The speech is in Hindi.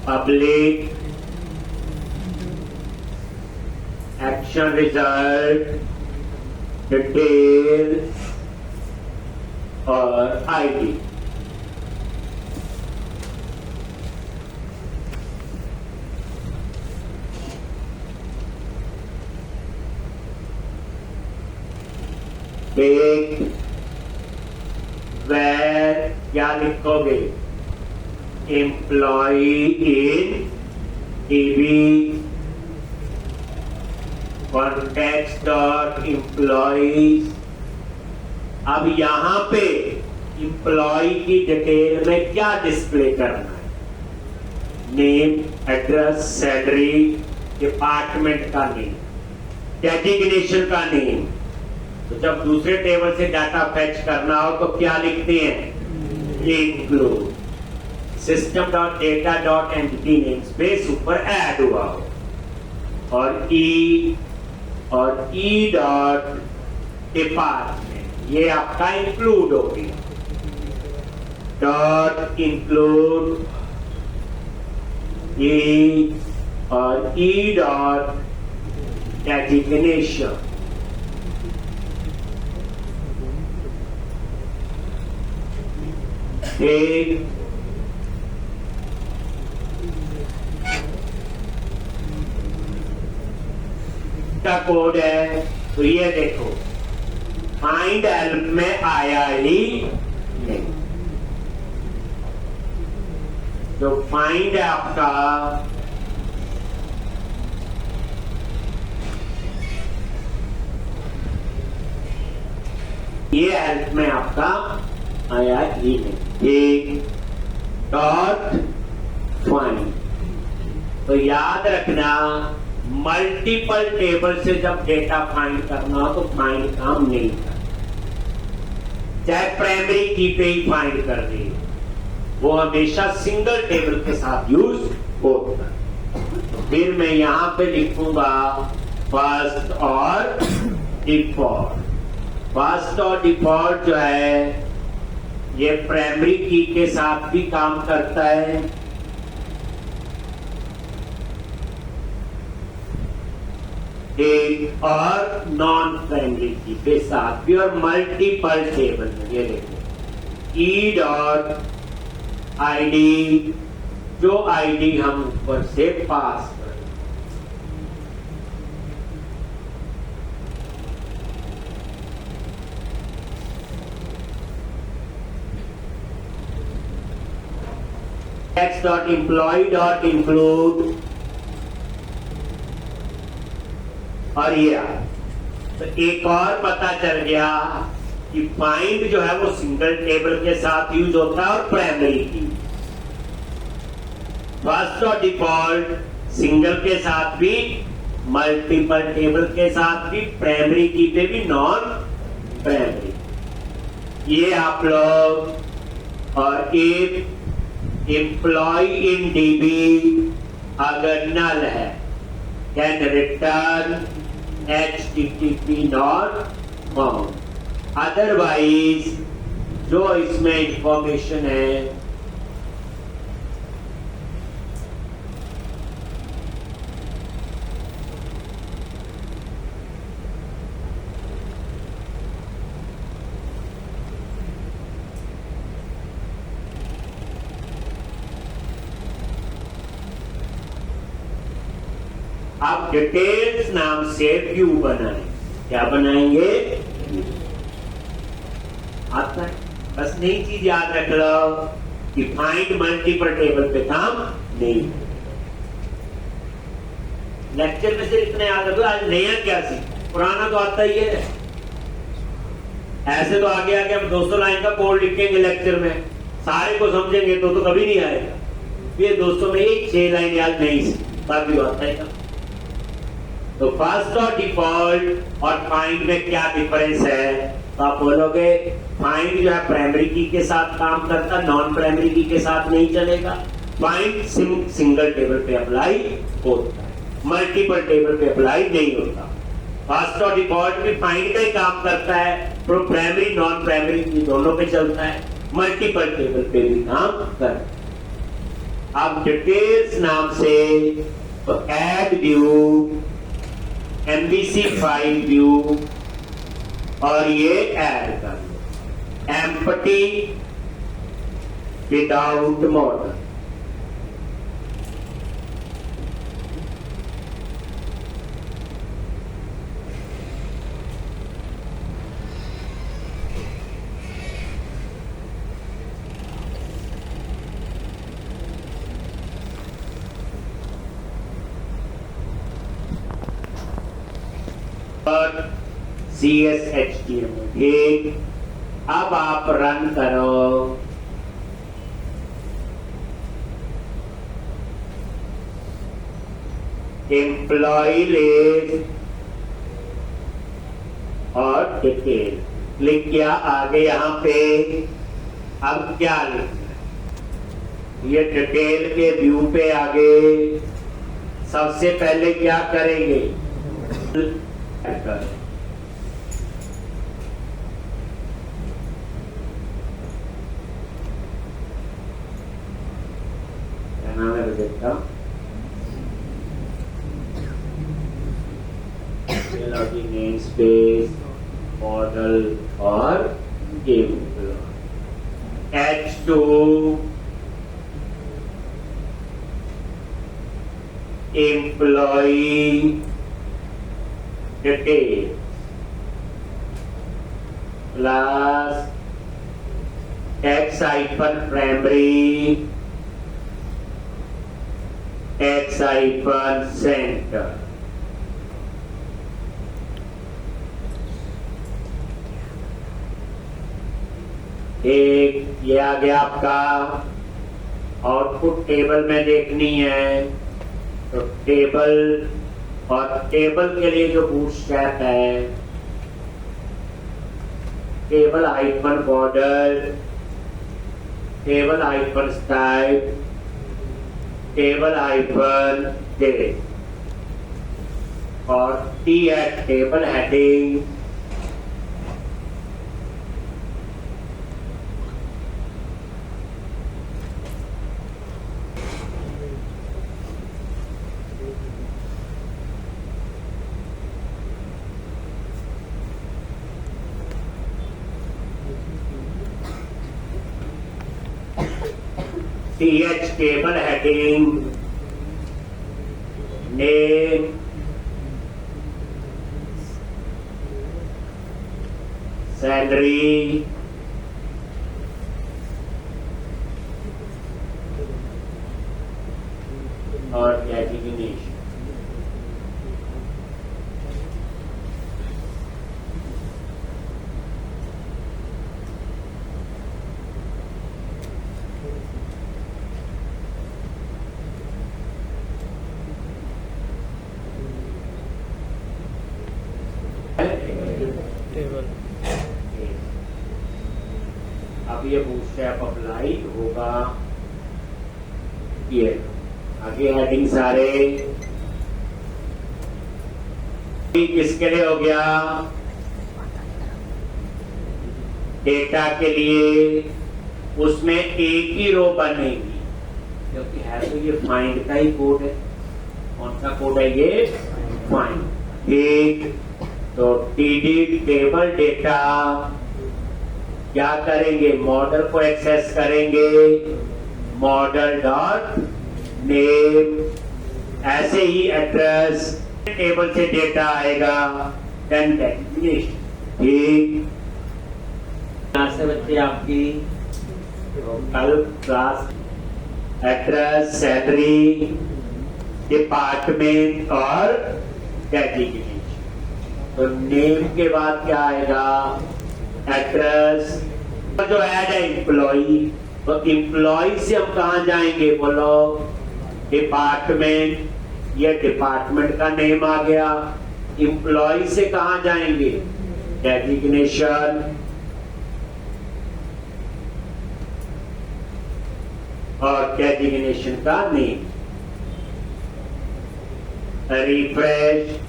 पब्लिक एक्शन रिजल्ट डिटेल और आईडी। एक where क्या लिखोगे? एम्प्लॉई इन डीबी कॉन्टेक्स्ट डॉट एम्प्लॉइज। अब यहां पे एम्प्लॉई की डिटेल में क्या डिस्प्ले करना है? नेम, एड्रेस, सैलरी, डिपार्टमेंट का नेम, डेजिग्नेशन का नेम। तो जब दूसरे टेबल से डाटा फैच करना हो तो क्या लिखते हैं? Include system dot data dot entity name space ऊपर ऐड हुआ हो और ई डॉट डिपार्टमेंट ये आपका इंक्लूड हो गया। डॉट इंक्लूड ई और ई डॉट डेजिग्नेशन। एक का कोड है तो ये देखो फाइंड हेल्प में आया ही नहीं। जो फाइंड है आपका ये हेल्प में आपका आया ही नहीं। एक डॉट फाइंड। तो याद रखना मल्टीपल टेबल से जब डेटा फाइंड करना हो तो फाइंड काम नहीं करना, चाहे प्राइमरी की पे ही फाइंड कर रही वो हमेशा सिंगल टेबल के साथ यूज होता है। फिर मैं यहां पे लिखूंगा फर्स्ट और डिफॉल्ट। फर्स्ट और डिफॉल्ट जो है ये प्राइमरी की के साथ भी काम करता है, एक और नॉन प्राइमरी की के साथ भी और मल्टीपल टेबल में। ये देखो ई डॉट आईडी जो आईडी हम ऊपर से पास करें। X dot employee dot include और ये तो एक और पता चल गया कि फाइंड जो है वो सिंगल टेबल के साथ यूज होता है और प्राइमरी की। फर्स्ट और डिफॉल्ट सिंगल के साथ भी, मल्टीपल टेबल के साथ भी, प्राइमरी की पे भी, नॉन प्राइमरी। ये आप लोग और एक एम्प्लॉय इन डीबी अगर नल है can return HTTP not found. Otherwise जो इसमें इंफॉर्मेशन है आप डिटेल्स नाम से व्यू बनाएं। क्या बनाएंगे? आता है। बस नई चीज याद रख लो कि फाइंड मल्टीपल टेबल पे काम नहीं। लेक्चर में से इतना याद रखो आज नया क्या सीख, पुराना तो आता ही है। ऐसे तो आगे आगे हम 200 लाइन का कोड लिखेंगे लेक्चर में, सारे को समझेंगे तो कभी नहीं आएगा। ये 200 में एक 6 लाइन याद नहीं सी, बाकी आता है। तो फर्स्ट और डिफॉल्ट और फाइंड में क्या डिफरेंस है? तो आप बोलोगे फाइंड जो है प्राइमरी की के साथ काम करता, नॉन प्राइमरी की के साथ नहीं चलेगा। फाइंड सिंगल टेबल पे अप्लाई होता है, मल्टीपल टेबल पे अप्लाई नहीं होता। फर्स्ट और डिफॉल्ट भी फाइंड का ही काम करता है, तो प्राइमरी नॉन प्राइमरी दोनों पे चलता है, मल्टीपल टेबल पे भी काम करता है। अब डिटेल्स नाम से add view, MVC file view, और ये ऐड कर लो एम्प्टी विदाउट मॉडल। CSHTML ठीक। अब आप रन करो। एम्प्लॉय लिस्ट और डिटेल क्लिक किया। आगे यहाँ पे अब क्या लिखना है, ये डिटेल के व्यू पे आगे सबसे पहले क्या करेंगे, देखता नेम स्पेस मॉडल और H2 employee detail plus X-primary X-center। एक ये आ गया आपका आउटपुट टेबल में देखनी है तो टेबल, और टेबल के लिए जो बूटस्ट्रैप है table icon border, table icon style, table icon date और T at table heading. TH table heading, name, salary, और designation। अब ये बूटस्ट्रैप अप्लाई होगा। ये आगे हेडिंग सारे किसके लिए हो गया, डेटा के लिए। उसमें एक ही रो बनेगी क्योंकि है तो ये फाइंड का ही कोड है। कौन सा कोड है ये, फाइंड। एक तो TD टेबल डेटा क्या करेंगे, मॉडल को एक्सेस करेंगे, मॉडल डॉट नेम, ऐसे ही एड्रेस टेबल से डेटा आएगा, देन डेस्टिनेशन। ठीक, यहाँ से बच्चे आपकी कल क्लास एड्रेस, सैलरी, डिपार्टमेंट और डेजिग्नेशन। तो नेम के बाद क्या आएगा, एड्रेस। जो ऐड है एम्प्लॉई, तो एम्प्लॉई से हम कहा जाएंगे, बोलो डिपार्टमेंट, ये डिपार्टमेंट का नेम आ गया। एम्प्लॉई से कहा जाएंगे, डेजिग्नेशन, और डेजिग्नेशन का नेम। रिफ्रेश